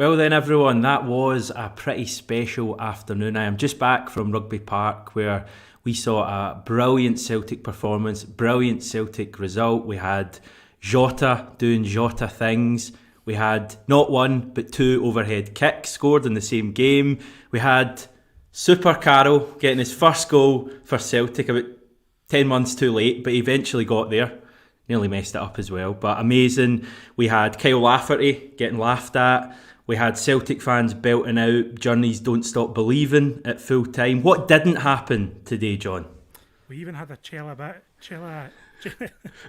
Well then everyone, that was a pretty special afternoon. I am just back from Rugby Park where we saw a brilliant Celtic performance, brilliant Celtic result. We had Jota doing Jota things. We had not one but two overhead kicks scored in the same game. We had Super Carroll getting his first goal for Celtic about 10 months too late, but he eventually got there. Nearly messed it up as well, but amazing. We had Kyle Lafferty getting laughed at. We had Celtic fans belting out Journeys Don't Stop Believing at full time. What didn't happen today, John? We even had a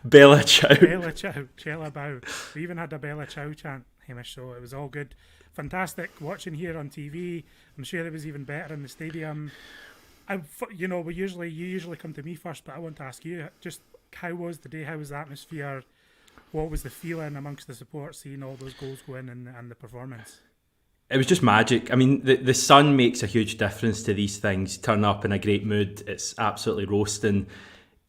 Bella Ciao. Chela Bow. We even had a Bella Ciao chant, Hamish, so it was all good. Fantastic watching here on TV. I'm sure it was even better in the stadium. You usually come to me first, but I want to ask you, just how was the day? How was the atmosphere? What was the feeling amongst the support seeing all those goals go in and the performance? It was just magic. I mean, the sun makes a huge difference to these things. Turn up in a great mood. It's absolutely roasting.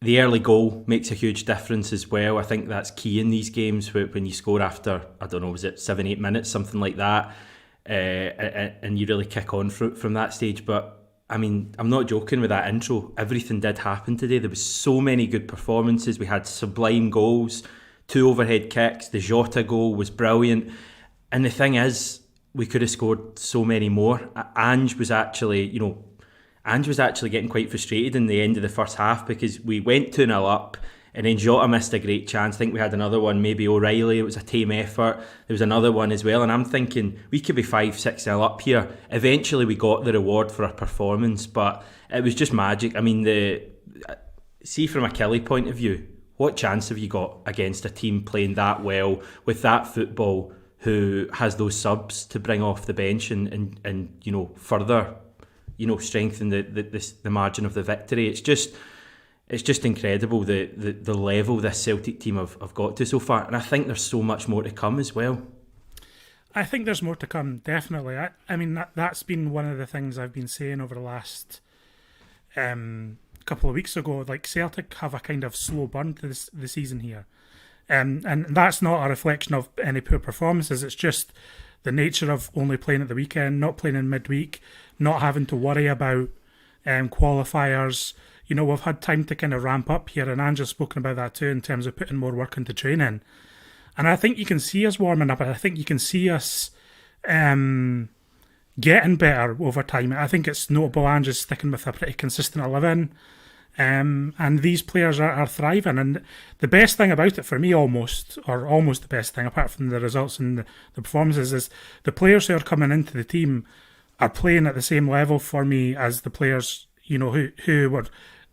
The early goal makes a huge difference as well. I think that's key in these games when you score after, I don't know, was it 7-8 minutes, something like that, and you really kick on from that stage. But I mean, I'm not joking with that intro. Everything did happen today. There was so many good performances. We had sublime goals, 2 overhead kicks. The Jota goal was brilliant. And the thing is, we could have scored so many more. Ange was actually getting quite frustrated in the end of the first half because we went 2-0 up and then Jota missed a great chance. I think we had another one, maybe O'Reilly. It was a team effort. There was another one as well. And I'm thinking we could be 5-6-0 up here. Eventually we got the reward for our performance, but it was just magic. I mean, see from a Kelly point of view, what chance have you got against a team playing that well with that football who has those subs to bring off the bench and further strengthen the margin of the victory? It's just incredible the level this Celtic team have got to so far, and I think there's so much more to come as well. I think there's more to come, definitely. I mean, that's been one of the things I've been saying over the last couple of weeks ago. Like, Celtic have a kind of slow burn to the season here, and that's not a reflection of any poor performances. It's just the nature of only playing at the weekend, not playing in midweek, not having to worry about qualifiers. We've had time to kind of ramp up here, and Ange's spoken about that too in terms of putting more work into training. And I think you can see us warming up. I think you can see us getting better over time. I think it's notable Ange's sticking with a pretty consistent 11. And these players are thriving. And the best thing about it for me, almost the best thing, apart from the results and the performances, is the players who are coming into the team are playing at the same level for me as the players, who were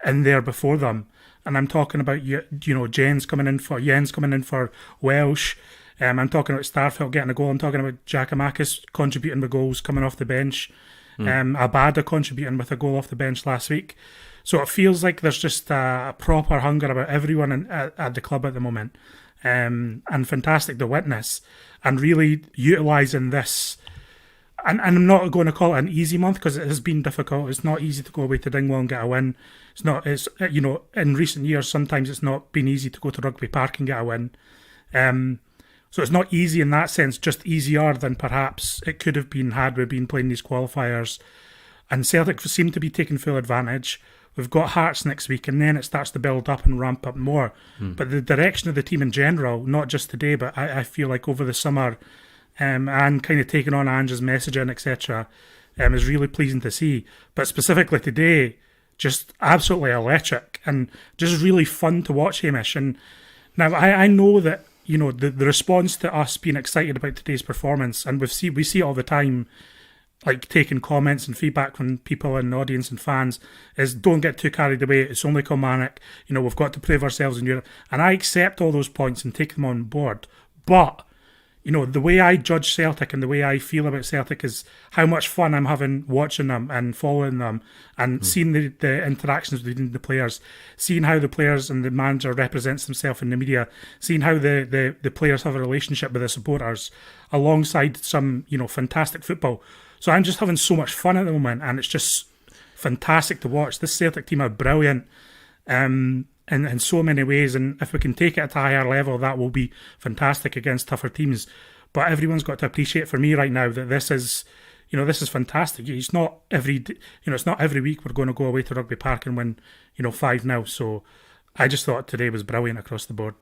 in there before them. And I'm talking about, Jens coming in for Welsh. I'm talking about Starfelt getting a goal. I'm talking about Giakoumakis contributing with goals coming off the bench. Abada contributing with a goal off the bench last week. So it feels like there's just a proper hunger about everyone at the club at the moment. And fantastic to witness. And really utilising this. And I'm not going to call it an easy month because it has been difficult. It's not easy to go away to Dingwall and get a win. In recent years, sometimes it's not been easy to go to Rugby Park and get a win. So it's not easy in that sense, just easier than perhaps it could have been had we been playing these qualifiers. And Celtic seem to be taking full advantage. We've got Hearts next week, and then it starts to build up and ramp up more. But the direction of the team in general, not just today, but I feel like over the summer, and kind of taking on Ange's messaging, etc., is really pleasing to see. But specifically today, just absolutely electric and just really fun to watch, Hamish. And now I know that the response to us being excited about today's performance, and we see it all the time, like taking comments and feedback from people in the audience and fans, is don't get too carried away. It's only Kilmarnock. We've got to prove ourselves in Europe, and I accept all those points and take them on board. But the way I judge Celtic and the way I feel about Celtic is how much fun I'm having watching them and following them and seeing the interactions between the players, seeing how the players and the manager represents himself in the media, seeing how the players have a relationship with the supporters alongside some, fantastic football. So I'm just having so much fun at the moment, and it's just fantastic to watch. This Celtic team are brilliant. In so many ways, and if we can take it at a higher level, that will be fantastic against tougher teams. But everyone's got to appreciate for me right now that this is fantastic. It's not it's not every week we're going to go away to Rugby Park and win, 5-0. So I just thought today was brilliant across the board.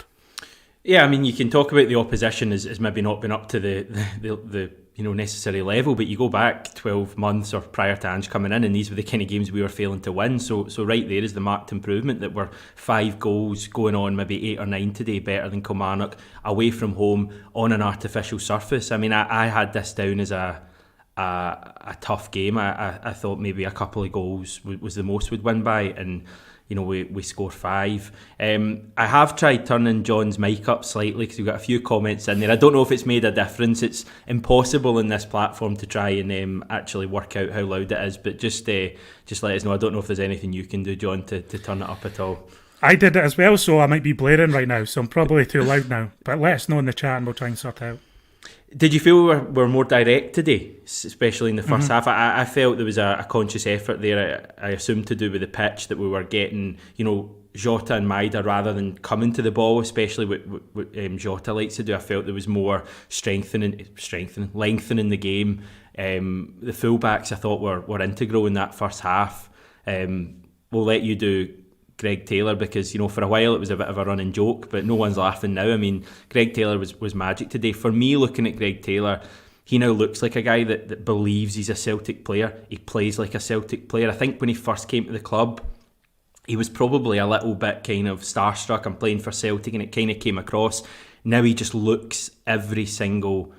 Yeah, I mean, you can talk about the opposition as maybe not been up to the necessary level, but you go back 12 months or prior to Ange coming in, and these were the kind of games we were failing to win. So right there is the marked improvement, that we're 5 goals going on maybe 8 or 9 today better than Kilmarnock away from home on an artificial surface. I mean, I had this down as a tough game. I thought maybe a couple of goals was the most we'd win by, and we score 5. I have tried turning John's mic up slightly because we've got a few comments in there. I don't know if it's made a difference. It's impossible in this platform to try and actually work out how loud it is, but just let us know. I don't know if there's anything you can do, John, to turn it up at all. I did it as well, so I might be blaring right now, so I'm probably too loud now. But let us know in the chat and we'll try and sort it out. Did you feel we were more direct today, especially in the first half? I felt there was a conscious effort there, I assume to do with the pitch, that we were getting, Jota and Maida rather than coming to the ball, especially what Jota likes to do. I felt there was more lengthening the game. The fullbacks I thought were integral in that first half. We'll let you do Greg Taylor because, for a while it was a bit of a running joke, but no one's laughing now. I mean, Greg Taylor was magic today. For me, looking at Greg Taylor, he now looks like a guy that believes he's a Celtic player. He plays like a Celtic player. I think when he first came to the club, he was probably a little bit kind of starstruck. I'm playing for Celtic, and it kind of came across. Now he just looks every single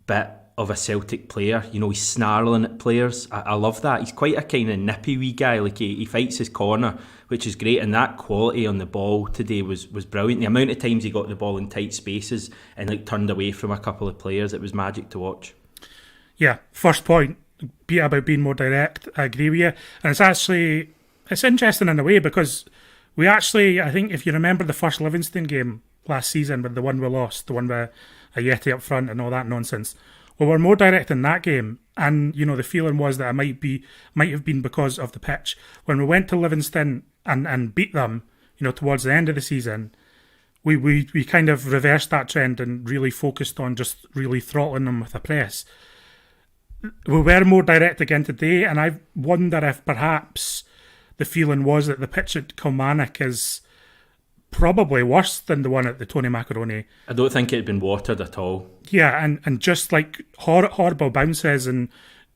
bit of a Celtic player. He's snarling at players. I love that. He's quite a kind of nippy wee guy. Like he fights his corner, which is great. And that quality on the ball today was brilliant. The amount of times he got the ball in tight spaces and turned away from a couple of players, it was magic to watch. Yeah, first point, be about being more direct. I agree with you. And it's interesting in a way because we actually, I think if you remember the first Livingston game last season with the one we lost, the one with a Yeti up front and all that nonsense, well, we're more direct in that game, and the feeling was that it might have been because of the pitch. When we went to Livingston and beat them, towards the end of the season, we kind of reversed that trend and really focused on just really throttling them with a press. We were more direct again today, and I wonder if perhaps the feeling was that the pitch at Kilmarnock is probably worse than the one at the Tony Macaroni. I don't think it had been watered at all. Yeah, and just like horrible bounces, and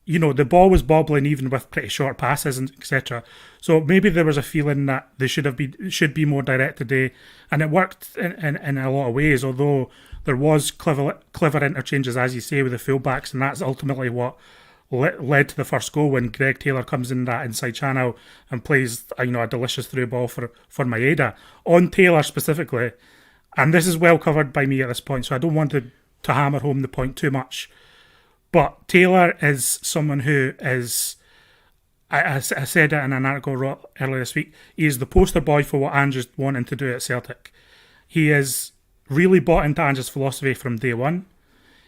the ball was bobbling even with pretty short passes and etc. So maybe there was a feeling that they should be more direct today, and it worked in a lot of ways. Although there was clever interchanges, as you say, with the fullbacks, and that's ultimately what led to the first goal when Greg Taylor comes in that inside channel and plays a delicious through ball for Maeda. On Taylor specifically, and this is well covered by me at this point, so I don't want to hammer home the point too much, but Taylor is someone who is, I said it in an article I wrote earlier this week, he is the poster boy for what Ange is wanting to do at Celtic. He is really bought into Ange's philosophy from day one.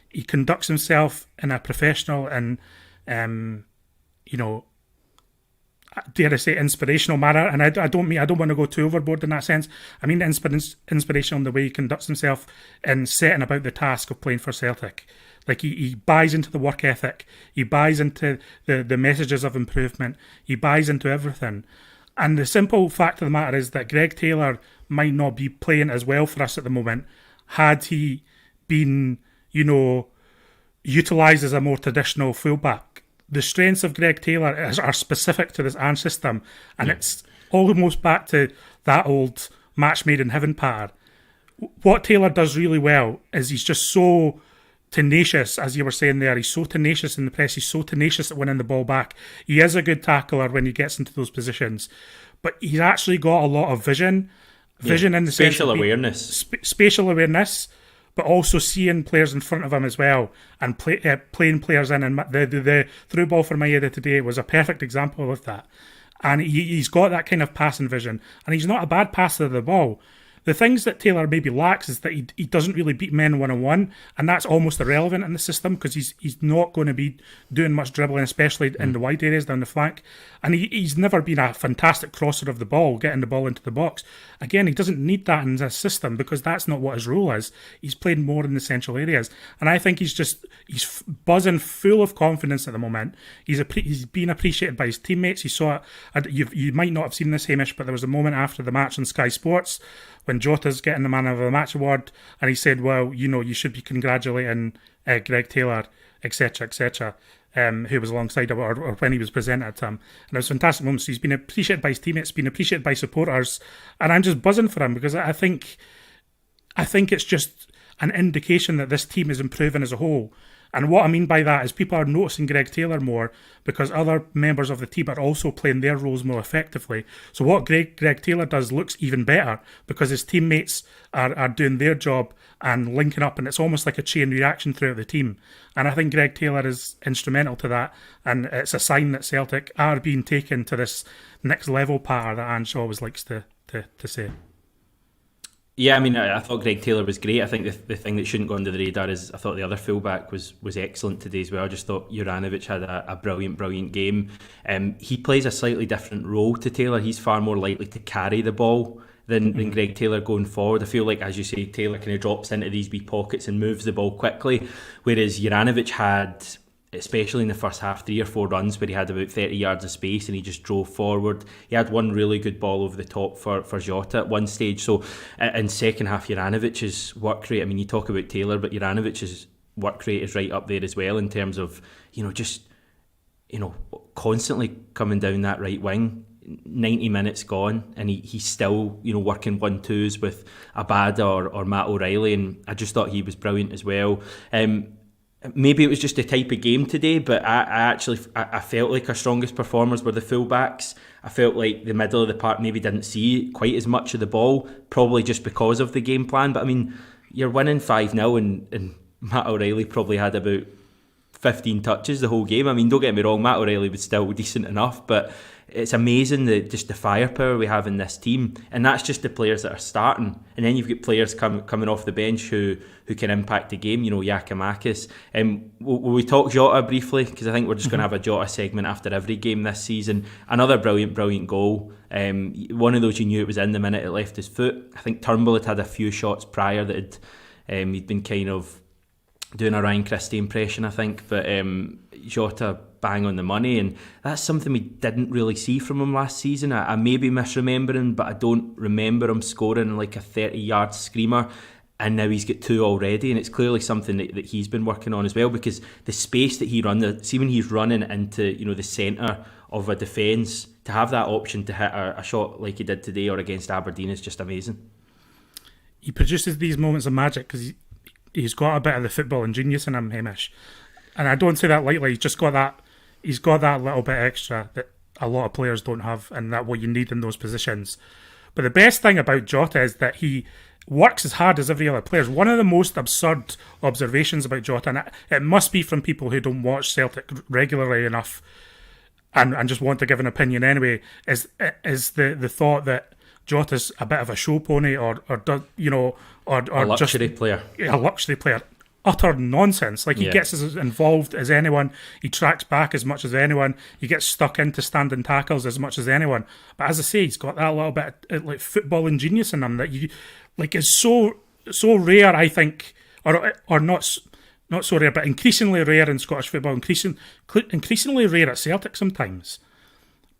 He conducts himself in a professional and dare I say, inspirational manner. And I don't want to go too overboard in that sense. I mean inspirational in the way he conducts himself in setting about the task of playing for Celtic. Like he buys into the work ethic. He buys into the messages of improvement. He buys into everything. And the simple fact of the matter is that Greg Taylor might not be playing as well for us at the moment had he been, utilised as a more traditional fullback. The strengths of Greg Taylor are specific to this Ange system, and it's almost back to that old match made in heaven pattern. What Taylor does really well is he's just so tenacious, as you were saying there. He's so tenacious in the press. He's so tenacious at winning the ball back. He is a good tackler when he gets into those positions, but he's actually got a lot of vision in the spatial awareness, spatial awareness. But also seeing players in front of him as well and playing players in. And the through ball for Maeda today was a perfect example of that. And he's got that kind of passing vision. And he's not a bad passer of the ball. The things that Taylor maybe lacks is that he doesn't really beat men one-on-one, and that's almost irrelevant in the system because he's not going to be doing much dribbling, especially in the wide areas down the flank. And he's never been a fantastic crosser of the ball, getting the ball into the box. Again, he doesn't need that in his system because that's not what his role is. He's played more in the central areas. And I think he's buzzing full of confidence at the moment. He's being appreciated by his teammates. You saw it. You might not have seen this, Hamish, but there was a moment after the match on Sky Sports when Jota's getting the Man of the Match award, and he said, well, you should be congratulating Greg Taylor, etc., etc., who was alongside him, or when he was presented to him. And it was fantastic moments. He's been appreciated by his teammates, been appreciated by supporters, and I'm just buzzing for him because I think it's just an indication that this team is improving as a whole. And what I mean by that is people are noticing Greg Taylor more because other members of the team are also playing their roles more effectively. So what Greg Taylor does looks even better because his teammates are doing their job and linking up, and it's almost like a chain reaction throughout the team. And I think Greg Taylor is instrumental to that, and it's a sign that Celtic are being taken to this next level pattern that Anshaw always likes to say. Yeah, I mean, I thought Greg Taylor was great. I think the thing that shouldn't go under the radar is I thought the other fullback was excellent today as well. I just thought Juranovic had a brilliant game. He plays a slightly different role to Taylor. He's far more likely to carry the ball than Greg Taylor going forward. I feel like, as you say, Taylor kind of drops into these wee pockets and moves the ball quickly, whereas Juranovic had, especially in the first half, 3 or 4 runs where he had about 30 yards of space and he just drove forward. He had one really good ball over the top for Jota at one stage. So in second half, Juranovic's work rate, I mean, you talk about Taylor, but Juranovic's work rate is right up there as well in terms of, constantly coming down that right wing. 90 minutes gone and he's still working 1-2s with Abada or Matt O'Reilly, and I just thought he was brilliant as well. Maybe it was just the type of game today, but I felt like our strongest performers were the fullbacks. I felt like the middle of the park maybe didn't see quite as much of the ball, probably just because of the game plan. But I mean, you're winning 5-0 and Matt O'Reilly probably had about 15 touches the whole game. I mean, don't get me wrong, Matt O'Reilly was still decent enough, but it's amazing just the firepower we have in this team, and that's just the players that are starting. And then you've got players coming off the bench who can impact the game. Giakoumakis. Will we talk Jota briefly? Because I think we're just going to have a Jota segment after every game this season. Another brilliant goal. One of those you knew it was in the minute it left his foot. I think Turnbull had a few shots prior that he'd been kind of doing a Ryan Christie impression, I think, but Jota bang on the money, and that's something we didn't really see from him last season. I may be misremembering, but I don't remember him scoring like a 30-yard screamer, and now he's got 2 already, and it's clearly something that he's been working on as well, because the space that he runs, see when he's running into the centre of a defence, to have that option to hit a shot like he did today or against Aberdeen is just amazing. He produces these moments of magic because he's got a bit of the footballing genius in him, Hamish. And I don't say that lightly. He's got that little bit extra that a lot of players don't have, and that what you need in those positions. But the best thing about Jota is that he works as hard as every other player. One of the most absurd observations about Jota, and it must be from people who don't watch Celtic regularly enough and just want to give an opinion anyway, is the thought that Jota's a bit of a show pony or a luxury player. A luxury player. Utter nonsense. Like, he gets as involved as anyone. He tracks back as much as anyone. He gets stuck into standing tackles as much as anyone. But as I say, he's got that little bit of like footballing genius in him that is so rare, I think, or not so rare, but increasingly rare in Scottish football. Increasingly rare at Celtic sometimes.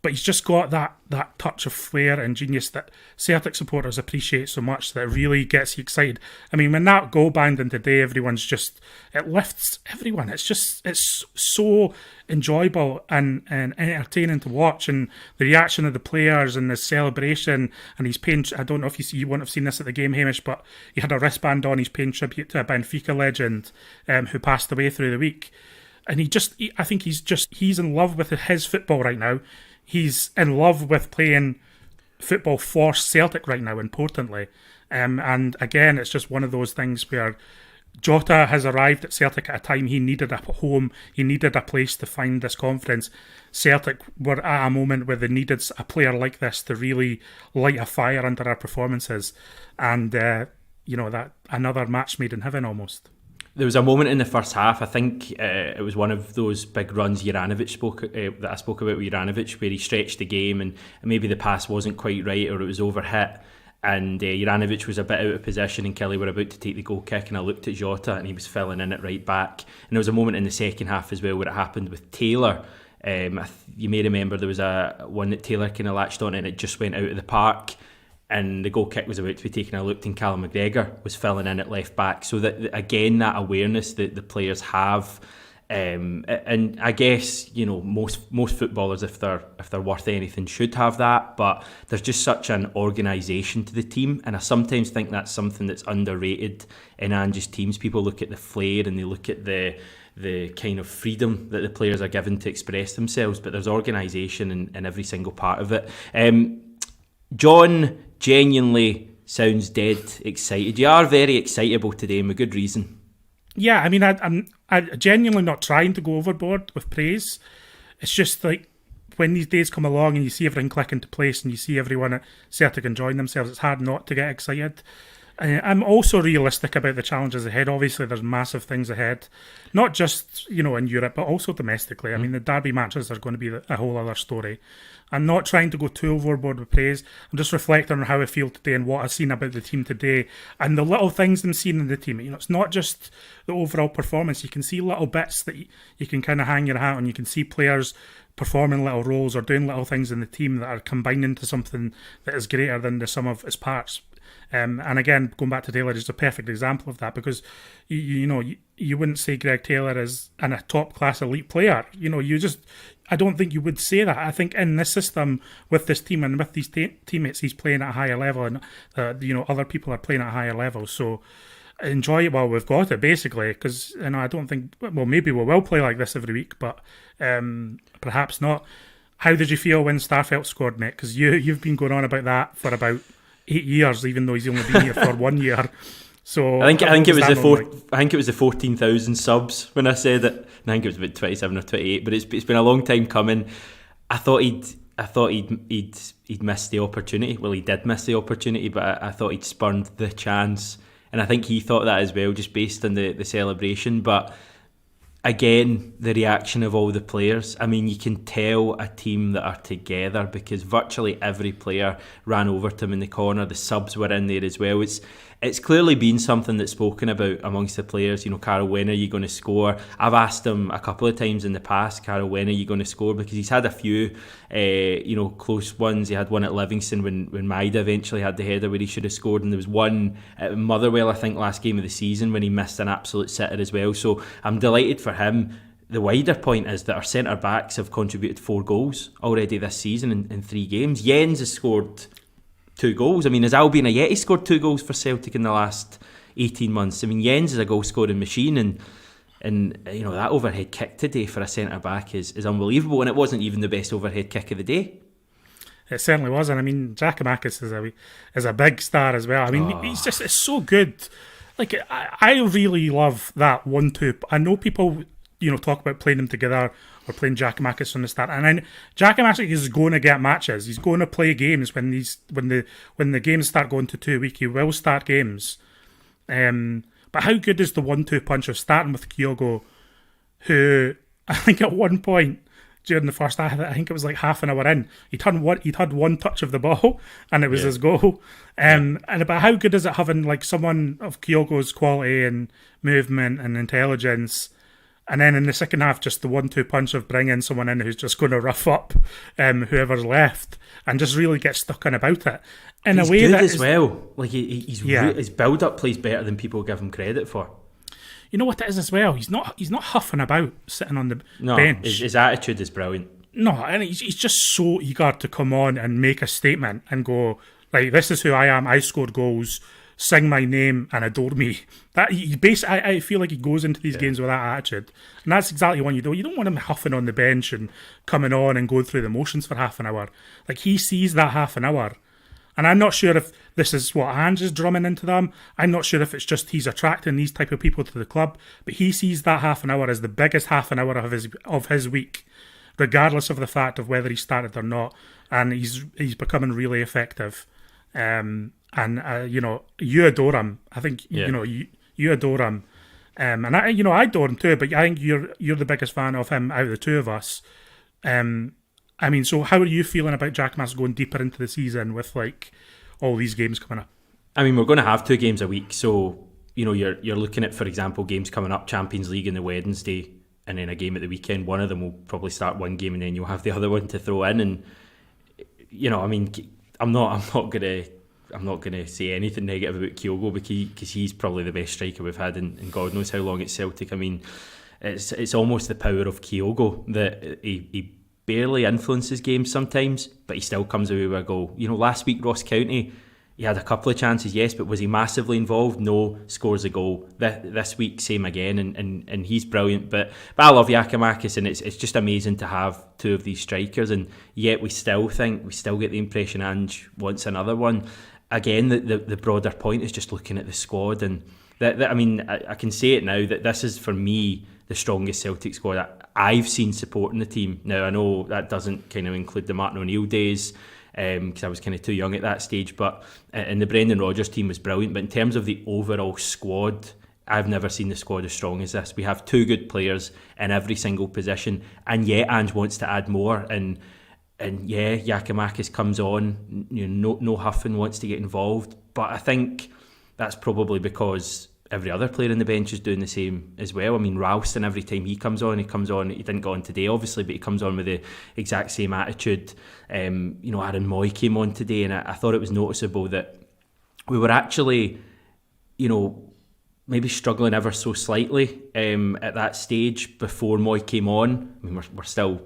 But he's just got that touch of flair and genius that Celtic supporters appreciate so much, that really gets you excited. I mean, when that goal banged in today, it lifts everyone. It's so enjoyable and entertaining to watch, and the reaction of the players and the celebration, and he's paying, I don't know if you wouldn't have seen this at the game, Hamish, but he had a wristband on, he's paying tribute to a Benfica legend who passed away through the week. And I think he's in love with his football right now. He's in love with playing football for Celtic right now, importantly. And again, it's just one of those things where Jota has arrived at Celtic at a time he needed a home, he needed a place to find this confidence. Celtic were at a moment where they needed a player like this to really light a fire under our performances. And, that another match made in heaven almost. There was a moment in the first half, I think it was one of those big runs that I spoke about with Juranovic, where he stretched the game and maybe the pass wasn't quite right or it was overhit. And Juranovic was a bit out of position and Kelly were about to take the goal kick, and I looked at Jota and he was filling in it right back. And there was a moment in the second half as well where it happened with Taylor. You may remember there was one that Taylor kind of latched on and it just went out of the park, and the goal kick was about to be taken. I looked and Callum McGregor was filling in at left back. So that again, that awareness that the players have. And I guess most footballers, if they're worth anything, should have that. But there's just such an organisation to the team, and I sometimes think that's something that's underrated in Ange's teams. People look at the flair and they look at the kind of freedom that the players are given to express themselves, but there's organisation in every single part of it. John genuinely sounds dead excited. You are very excitable today, and with good reason. Yeah, I mean, I'm genuinely not trying to go overboard with praise. It's just like when these days come along and you see everything click into place and you see everyone at Celtic enjoying themselves, it's hard not to get excited. I'm also realistic about the challenges ahead. Obviously, there's massive things ahead, not just in Europe, but also domestically. I mean, the derby matches are going to be a whole other story. I'm not trying to go too overboard with praise. I'm just reflecting on how I feel today and what I've seen about the team today and the little things I'm seeing in the team. It's not just the overall performance. You can see little bits that you can kind of hang your hat on. You can see players performing little roles or doing little things in the team that are combining into something that is greater than the sum of its parts. And again, going back to Taylor is a perfect example of that, because you wouldn't say Greg Taylor is a top class elite player. I don't think you would say that. I think in this system with this team and with these teammates, he's playing at a higher level, and other people are playing at a higher level. So enjoy it while we've got it, basically, because I don't think, well, maybe we will play like this every week, but perhaps not. How did you feel when Starfelt scored, mate? Because you've been going on about that for about 8 years, even though he's only been here for 1 year. So I think it was the 14,000 subs when I said it. I think it was about 27 or 28, but it's been a long time coming. I thought he'd missed the opportunity. Well, he did miss the opportunity, but I thought he'd spurned the chance, and I think he thought that as well, just based on the celebration. But again, the reaction of all the players. I mean, you can tell a team that are together because virtually every player ran over to him in the corner. The subs were in there as well. It's clearly been something that's spoken about amongst the players. Carl, when are you going to score? I've asked him a couple of times in the past, Carl, when are you going to score? Because he's had a few, close ones. He had one at Livingston when Maida eventually had the header where he should have scored, and there was one at Motherwell, I think, last game of the season when he missed an absolute sitter as well. So I'm delighted for him. The wider point is that our centre backs have contributed 4 goals already this season in 3 games. Jens has scored 2 goals. I mean, has Albion Ayeti scored 2 goals for Celtic in the last 18 months? I mean, Jens is a goal scoring machine, and that overhead kick today for a centre back is unbelievable, and it wasn't even the best overhead kick of the day. It certainly wasn't. I mean, Giakoumakis is a big star as well. I mean, it's so good. Like, I really love that 1-2. I know people talk about playing them together or playing Giakoumakis from the start, and then Giakoumakis is going to get matches. He's going to play games when the games start going to 2 a week. He will start games. But how good is the 1-2 punch of starting with Kyogo, who I think at one point during the first half, I think it was like half an hour in, he'd had one touch of the ball and it was his goal. But how good is it having like someone of Kyogo's quality and movement and intelligence, and then in the second half, just the 1-2 punch of bringing someone in who's just going to rough up whoever's left and just really get stuck in about it. In He's a way good that as well. Like his build-up plays better than people give him credit for. You know what it is as well? He's not huffing about sitting on the bench. His attitude is brilliant. No, and he's just so eager to come on and make a statement and go, like, this is who I am. I scored goals. Sing my name and adore me. That I feel like he goes into these games with that attitude, and that's exactly what you do. You don't want him huffing on the bench and coming on and going through the motions for half an hour. Like, he sees that half an hour, And I'm not sure if this is what Ange is drumming into them. I'm not sure if it's just he's attracting these type of people to the club, but he sees that half an hour as the biggest half an hour of his week, regardless of the fact of whether he started or not. And he's becoming really effective. You adore him. I think you adore him. And I adore him too. But I think you're the biggest fan of him out of the two of us. So how are you feeling about Jack Mass going deeper into the season with like all these games coming up? I mean, we're going to have 2 games a week, so you're looking at, for example, games coming up, Champions League on the Wednesday, and then a game at the weekend. One of them will probably start one game, and then you'll have the other one to throw in. And I'm not gonna say anything negative about Kyogo because he's probably the best striker we've had in God knows how long at Celtic. I mean, it's almost the power of Kyogo that he barely influences games sometimes, but he still comes away with a goal. Last week Ross County, he had a couple of chances, yes, but was he massively involved? No. Scores a goal. This week, same again, and he's brilliant. But I love Giakoumakis, and it's just amazing to have 2 of these strikers, and yet we still get the impression Ange wants another one. Again, the broader point is just looking at the squad, and I can say it now that this is, for me, the strongest Celtic squad I've seen supporting the team. Now, I know that doesn't kind of include the Martin O'Neill days, because I was kind of too young at that stage, and the Brendan Rodgers team was brilliant. But in terms of the overall squad, I've never seen the squad as strong as this. We have 2 good players in every single position, and yet Ange wants to add more. And Giakoumakis comes on, no huffing, wants to get involved. But I think that's probably because every other player in the bench is doing the same as well. I mean, Ralston, every time he comes on, he didn't go on today obviously, but he comes on with the exact same attitude. Aaron Moy came on today, and I thought it was noticeable that we were actually, maybe struggling ever so slightly at that stage before Moy came on. I mean, we're still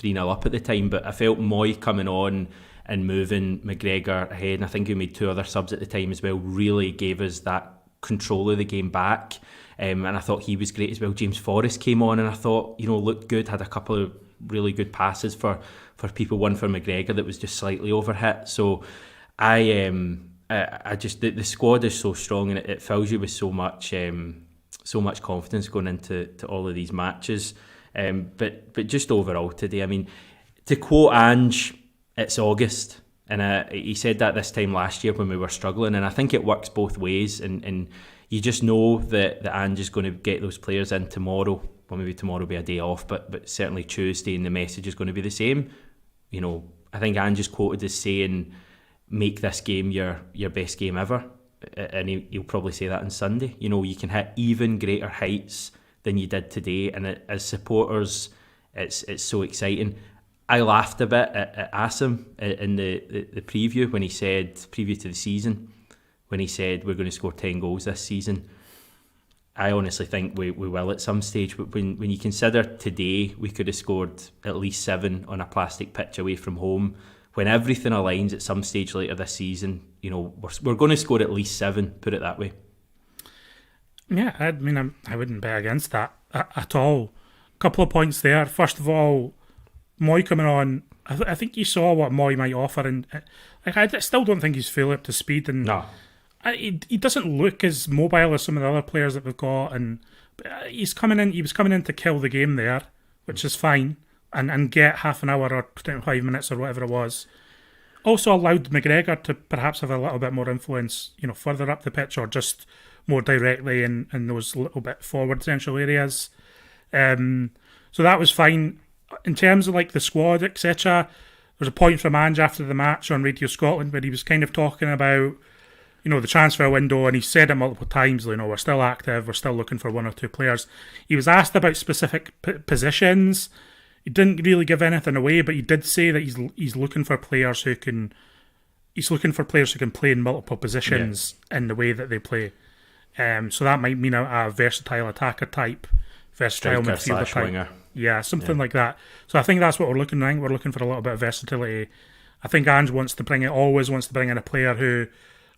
3-0 up at the time, but I felt Moy coming on and moving McGregor ahead, and I think we made 2 other subs at the time as well, really gave us that control of the game back, and I thought he was great as well. James Forrest came on and I thought looked good, had a couple of really good passes for people, one for McGregor that was just slightly overhit. So I just the squad is so strong, and it fills you with so much confidence going into all of these matches. But just overall today, I mean, to quote Ange, it's August. And he said that this time last year when we were struggling, and I think it works both ways. And you just know that Ange is going to get those players in tomorrow. Well, maybe tomorrow will be a day off, but certainly Tuesday, and the message is going to be the same. I think Ange is quoted as saying, "Make this game your best game ever," and he'll probably say that on Sunday. You can hit even greater heights than you did today, and as supporters, it's so exciting. I laughed a bit at Asim in the preview when he said, preview to the season, when he said we're going to score 10 goals this season. I honestly think we will at some stage, but when you consider today we could have scored at least 7 on a plastic pitch away from home, when everything aligns at some stage later this season, we're going to score at least 7, put it that way. Yeah, I mean, I wouldn't bet against that at all. A couple of points there. First of all, Moy coming on, I think you saw what Moy might offer, and I still don't think he's fully up to speed. And no, he doesn't look as mobile as some of the other players that we've got. And he's coming in. He was coming in to kill the game there, which is fine, and get half an hour or 25 minutes or whatever it was. Also allowed McGregor to perhaps have a little bit more influence, further up the pitch or just more directly in those little bit forward central areas. So that was fine. In terms of like the squad, etc., there was a point from Ange after the match on Radio Scotland where he was kind of talking about, the transfer window, and he said it multiple times, we're still active, we're still looking for 1 or 2 players. He was asked about specific positions. He didn't really give anything away, but he did say that he's looking for players who can play in multiple positions in the way that they play. So that might mean a versatile attacker type, versatile midfielder type. Winger. Yeah, something like that. So I think that's what we're looking. I think we're looking for a little bit of versatility. I think Ange always wants to bring in a player who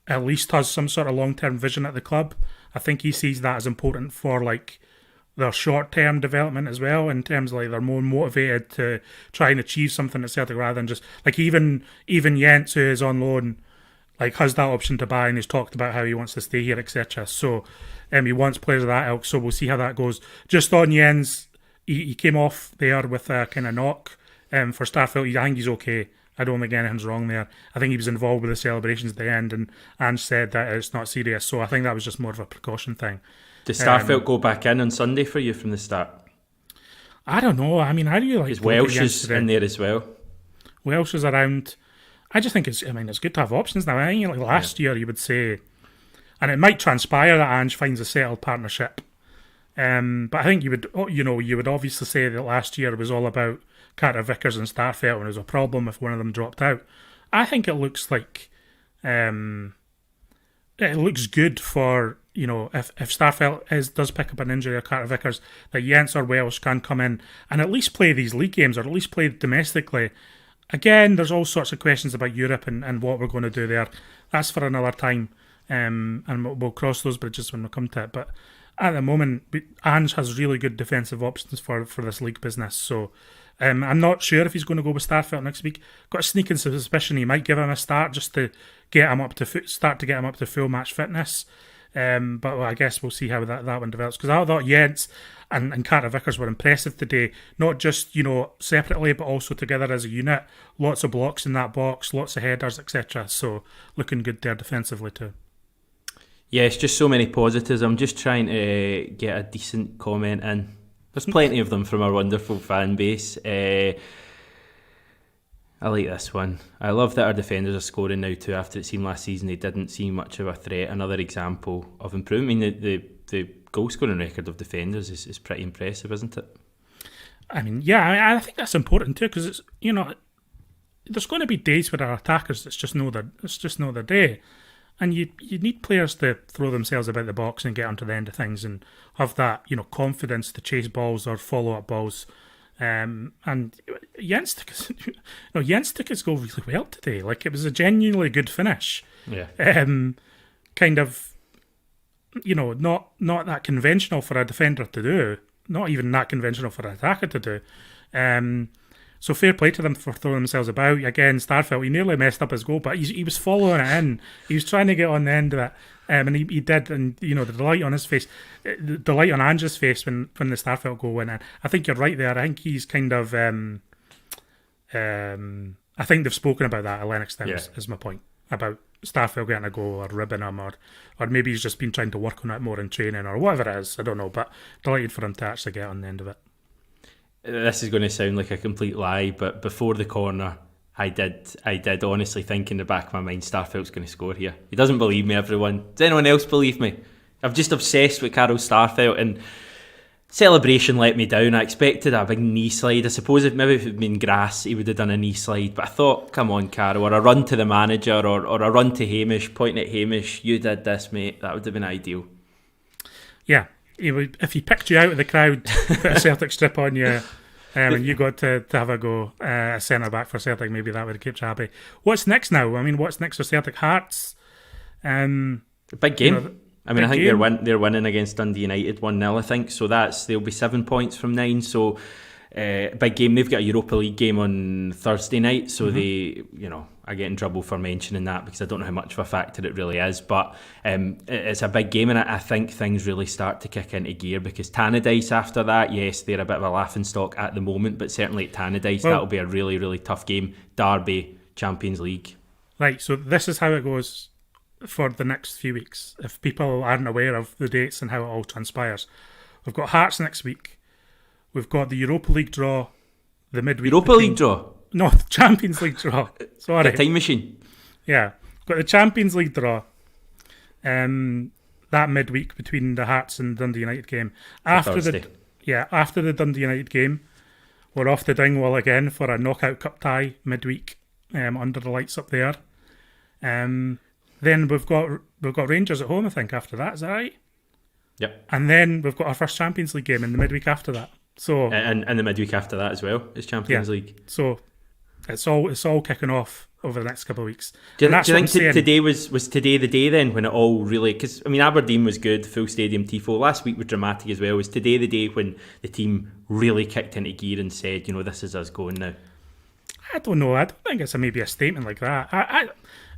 at least has some sort of long-term vision at the club. I think he sees that as important for like their short-term development as well, in terms of like they're more motivated to try and achieve something at Celtic rather than just like even Jens, who is on loan, like has that option to buy, and he's talked about how he wants to stay here, etc. So he wants players of that ilk. So we'll see how that goes. Just on Jens, he came off there with a kind of knock for Starfelt. I think he's okay. I don't think anything's wrong there. I think he was involved with the celebrations at the end, and Ange said that it's not serious. So I think that was just more of a precaution thing. Does Starfelt go back in on Sunday for you from the start? I don't know. I mean, I really like Welsh is in there as well. Welsh is around. I just think it's good to have options now. I think like last year you would say, and it might transpire that Ange finds a settled partnership. But I think you would obviously say that last year was all about Carter Vickers and Starfelt, and there was a problem if one of them dropped out. I think it looks like it looks good for, if Starfelt does pick up an injury or Carter Vickers, that Jens or Welsh can come in and at least play these league games, or at least play domestically. Again, there's all sorts of questions about Europe and what we're going to do there. That's for another time, and we'll cross those bridges when we come to it. But at the moment, Ange has really good defensive options for this league business. So I'm not sure if he's going to go with Starfelt next week. Got a sneaking suspicion he might give him a start just to get him up to full match fitness. But I guess we'll see how that one develops. Because I thought Jens and Carter Vickers were impressive today. Not just, separately, but also together as a unit. Lots of blocks in that box, lots of headers, etc. So looking good there defensively too. Yes, just so many positives. I'm just trying to get a decent comment in. There's plenty of them from our wonderful fan base. I like this one. I love that our defenders are scoring now too. After it seemed last season they didn't seem much of a threat. Another example of improvement. I mean, the goal scoring record of defenders is pretty impressive, isn't it? I mean, yeah, I think that's important too, because it's there's going to be days where our attackers it's just no their day. And you need players to throw themselves about the box and get onto the end of things and have that confidence to chase balls or follow up balls. And Jens took his goal really well today. Like, it was a genuinely good finish. Yeah. Kind of, not that conventional for a defender to do. Not even that conventional for an attacker to do. So fair play to them for throwing themselves about. Again, Starfelt, he nearly messed up his goal, but he was following it in. He was trying to get on the end of it, and he did. And the delight on his face, the delight on Ange's face when the Starfelt goal went in. I think you're right there. I think he's kind of. I think they've spoken about that at Lennox Town. Is my point about Starfelt getting a goal or ribbing him, or maybe he's just been trying to work on it more in training or whatever it is. I don't know, but delighted for him to actually get on the end of it. This is going to sound like a complete lie, but before the corner, I did honestly think in the back of my mind, Starfelt's going to score here. He doesn't believe me, everyone. Does anyone else believe me? I'm just obsessed with Carol Starfelt, and celebration let me down. I expected a big knee slide. I suppose if it had been grass, he would have done a knee slide, but I thought, come on, Carol, or a run to the manager, or a run to Hamish, pointing at Hamish, you did this, mate. That would have been ideal. Yeah. If he picked you out of the crowd, put a Celtic strip on you, and you got to have a go, a centre back for Celtic, maybe that would have kept you happy. What's next now? I mean, what's next for Celtic? Hearts? Big game. I think they're winning against Dundee United 1-0, I think. So they'll be 7 points from 9. So big game. They've got a Europa League game on Thursday night. So they, I get in trouble for mentioning that because I don't know how much of a factor it really is. But it's a big game, and I think things really start to kick into gear because Tannadice after that, yes, they're a bit of a laughingstock at the moment, but certainly at Tannadice, that'll be a really, really tough game. Derby, Champions League. Right, so this is how it goes for the next few weeks. If people aren't aware of the dates and how it all transpires, we've got Hearts next week. We've got the Europa League draw, the midweek. League draw? No, the Champions League draw. Sorry. The time machine. Yeah. Got the Champions League draw. That midweek between the Hearts and Dundee United game. After the Dundee United game, we're off to Dingwall again for a knockout cup tie midweek, under the lights up there. Then we've got Rangers at home, I think, after that. Is that right? Yep. And then we've got our first Champions League game in the midweek after that. So and the midweek after that as well is Champions League. So it's all kicking off over the next couple of weeks. Do you think today was today the day then when it all really? Because I mean, Aberdeen was good, full stadium tifo. Last week was dramatic as well. Was today the day when the team really kicked into gear and said, this is us going now? I don't know. I don't think it's maybe a statement like that.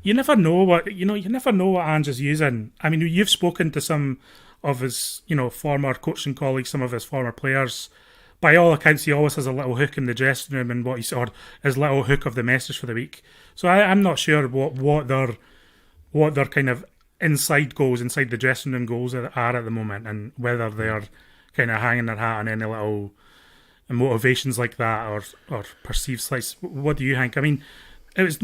you never know what Ange is using. I mean, you've spoken to some of his former coaching colleagues, some of his former players. By all accounts, he always has a little hook in the dressing room and or his little hook of the message for the week. So I'm not sure what their kind of inside the dressing room goals are at the moment, and whether they're kind of hanging their hat on any little motivations like that or perceived slights. What do you think? I mean, it was.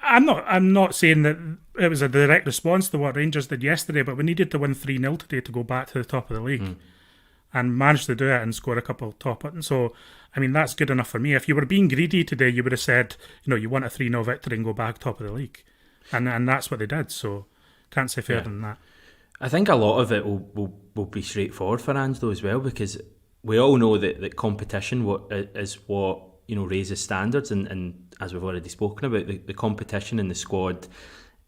I'm not saying that it was a direct response to what Rangers did yesterday, but we needed to win 3-0 today to go back to the top of the league. And managed to do it and score a couple top buttons. So, I mean, that's good enough for me. If you were being greedy today, you would have said, you want a 3-0 victory and go back top of the league. And that's what they did. So, can't say fairer than that. I think a lot of it will be straightforward for Ange though as well, because we all know that competition is what raises standards, and as we've already spoken about, the competition in the squad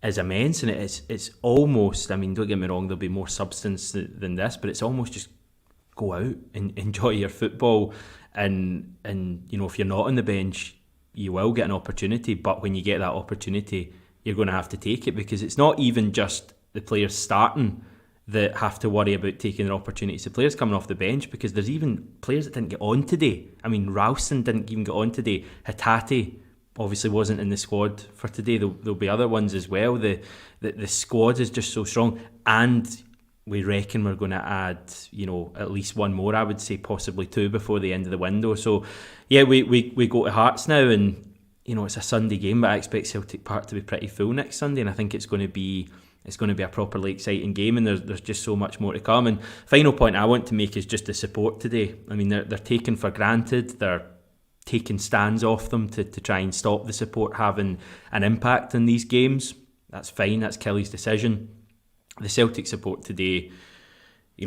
is immense, and it's almost, I mean, don't get me wrong, there'll be more substance than this, but it's almost just go out and enjoy your football, and if you're not on the bench, you will get an opportunity, but when you get that opportunity, you're going to have to take it, because it's not even just the players starting that have to worry about taking their opportunities. The players coming off the bench, because there's even players that didn't get on today. I mean, Ralston didn't even get on today. Hatate obviously wasn't in the squad for today. There'll be other ones as well. The squad is just so strong, and we reckon we're going to add, at least one more, I would say possibly two before the end of the window. So, yeah, we go to Hearts now, and, it's a Sunday game, but I expect Celtic Park to be pretty full next Sunday, and I think it's going to be a properly exciting game, and there's just so much more to come. And final point I want to make is just the support today. I mean, they're taken for granted. They're taking stands off them to try and stop the support having an impact in these games. That's fine. That's Kelly's decision. The Celtic support today,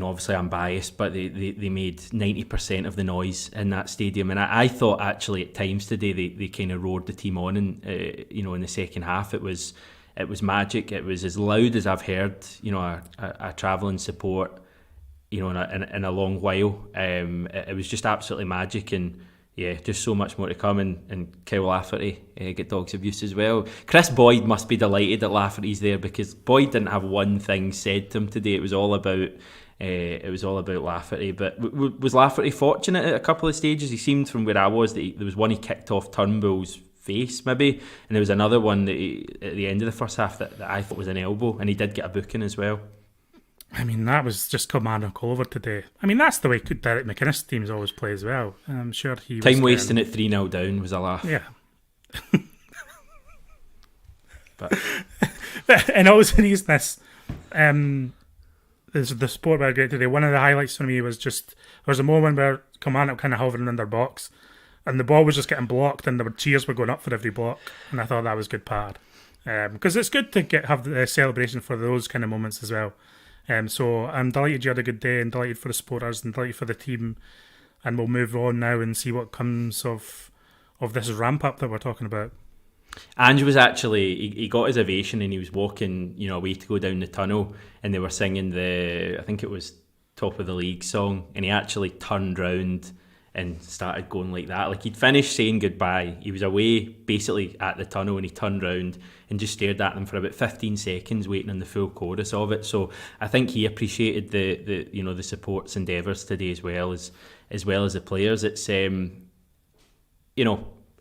obviously I'm biased, but they made 90% of the noise in that stadium, and I thought actually at times today they kind of roared the team on, and in the second half it was magic. It was as loud as I've heard a travelling support in a long while. It was just absolutely magic, and yeah, just so much more to come. And Kyle Lafferty get dog's abuse as well. Chris Boyd must be delighted that Lafferty's there, because Boyd didn't have one thing said to him today. It was all about Lafferty. But was Lafferty fortunate at a couple of stages? He seemed, from where I was, that there was one he kicked off Turnbull's face maybe, and there was another one that at the end of the first half that I thought was an elbow, and he did get a booking as well. I mean, that was just Kilmarnock all over today. I mean, that's the way Derek McInnes teams always play as well. I'm sure he was... Time wasting at 3-0 down was a laugh. Yeah. But in all seriousness, the sport were great today. One of the highlights for me was just, there was a moment where Kilmarnock kind of hovering in their box, and the ball was just getting blocked, and the cheers were going up for every block, and I thought that was good part. Because it's good to have the celebration for those kind of moments as well. So I'm delighted you had a good day, and delighted for the supporters, and delighted for the team, and we'll move on now and see what comes of this ramp up that we're talking about. Ange was actually, he got his ovation, and he was walking away to go down the tunnel, and they were singing I think it was Top of the League song, and he actually turned round and started going like that. Like, he'd finished saying goodbye, he was away basically at the tunnel, and he turned round and just stared at them for about 15 seconds waiting on the full chorus of it. So I think he appreciated the support's endeavours today as well as the players. It's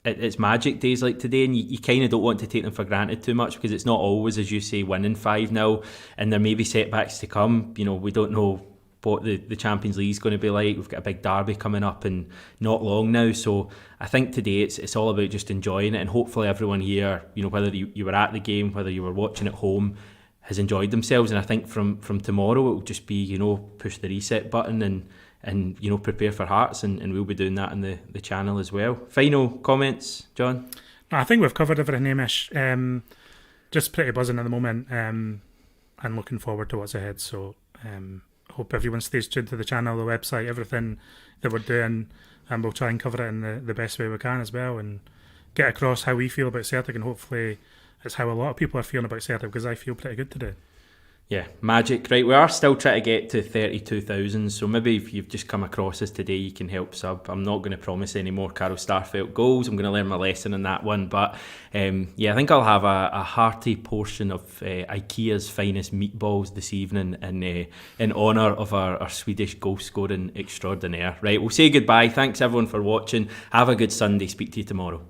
it's magic days like today, and you kind of don't want to take them for granted too much, because it's not always, as you say, winning 5-0, and there may be setbacks to come. We don't know what the Champions League is going to be like. We've got a big derby coming up in not long now, so I think today it's all about just enjoying it, and hopefully everyone here, whether you were at the game, whether you were watching at home, has enjoyed themselves. And I think from tomorrow it'll just be push the reset button and prepare for Hearts, and we'll be doing that on the channel as well. Final comments, John? No, I think we've covered everything, Hamish. Just pretty buzzing at the moment, and looking forward to what's ahead. So hope everyone stays tuned to the channel, the website, everything that we're doing, and we'll try and cover it in the best way we can as well, and get across how we feel about Celtic, and hopefully it's how a lot of people are feeling about Celtic, because I feel pretty good today. Yeah, magic. Right, we are still trying to get to 32,000, so maybe if you've just come across us today, you can help sub. I'm not going to promise any more Carol Starfelt goals. I'm going to learn my lesson on that one. But yeah, I think I'll have a hearty portion of IKEA's finest meatballs this evening in honour of our Swedish goal scoring extraordinaire. Right, we'll say goodbye. Thanks everyone for watching. Have a good Sunday. Speak to you tomorrow.